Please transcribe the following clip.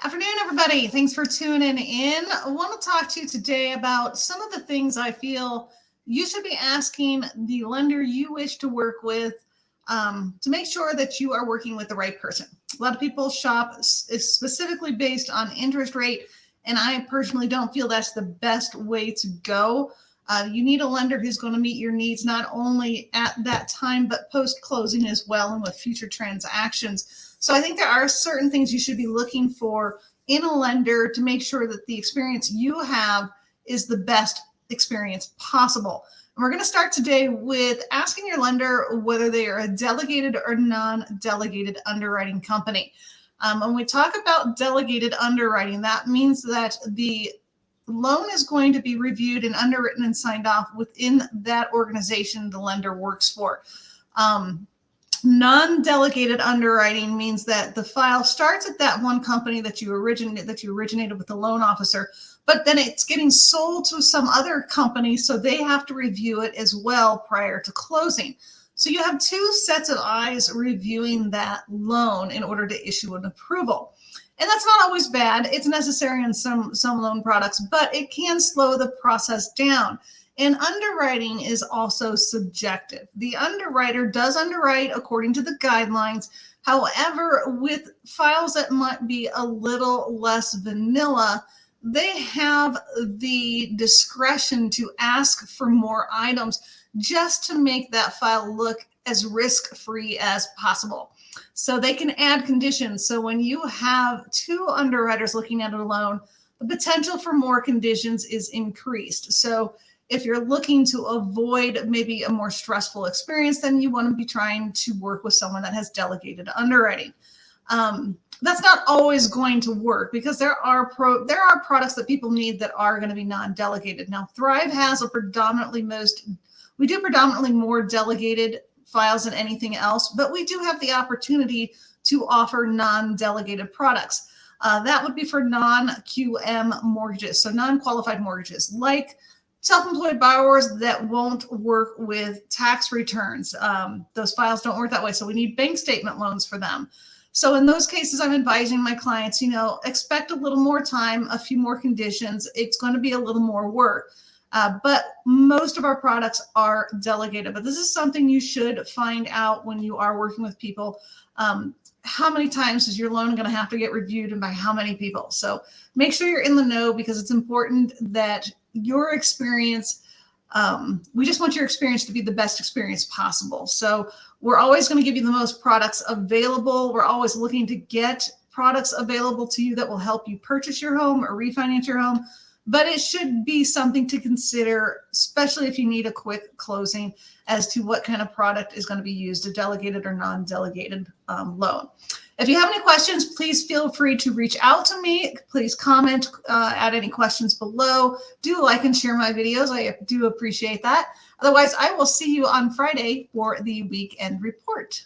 Afternoon, everybody. Thanks for tuning in. I want to talk to you today about some of the things I feel you should be asking the lender you wish to work with to make sure that you are working with the right person. A lot of people shop is specifically based on interest rate, and I personally don't feel that's the best way to go. You need a lender who's going to meet your needs not only at that time, but post-closing as well and with future transactions. So I think there are certain things you should be looking for in a lender to make sure that the experience you have is the best experience possible. And we're going to start today with asking your lender whether they are a delegated or non-delegated underwriting company. When we talk about delegated underwriting, that means that the loan is going to be reviewed and underwritten and signed off within that organization the lender works for. Non-delegated underwriting means that the file starts at that one company that you originated with the loan officer, but then it's getting sold to some other company, so they have to review it as well prior to closing. So you have two sets of eyes reviewing that loan in order to issue an approval. And that's not always bad. It's necessary in some loan products, but it can slow the process down. And underwriting is also subjective. The underwriter does underwrite according to the guidelines. However, with files that might be a little less vanilla, they have the discretion to ask for more items just to make that file look as risk-free as possible. So they can add conditions. So when you have two underwriters looking at a loan, the potential for more conditions is increased. So if you're looking to avoid maybe a more stressful experience, then you want to be trying to work with someone that has delegated underwriting. That's not always going to work because there are products that people need that are going to be non-delegated. Now, Thrive has we do predominantly more delegated files than anything else, but we do have the opportunity to offer non-delegated products. That would be for non-QM mortgages, so non-qualified mortgages, like self-employed borrowers that won't work with tax returns. Those files don't work that way, so we need bank statement loans for them. So in those cases, I'm advising my clients, expect a little more time, a few more conditions. It's going to be a little more work. But most of our products are delegated. But this is something you should find out when you are working with people. How many times is your loan going to have to get reviewed and by how many people? So make sure you're in the know because it's important that your experience, we just want your experience to be the best experience possible. So we're always going to give you the most products available. We're always looking to get products available to you that will help you purchase your home or refinance your home. But it should be something to consider, especially if you need a quick closing as to what kind of product is going to be used, a delegated or non-delegated loan. If you have any questions, please feel free to reach out to me. Please comment, add any questions below. Do like and share my videos. I do appreciate that. Otherwise, I will see you on Friday for the weekend report.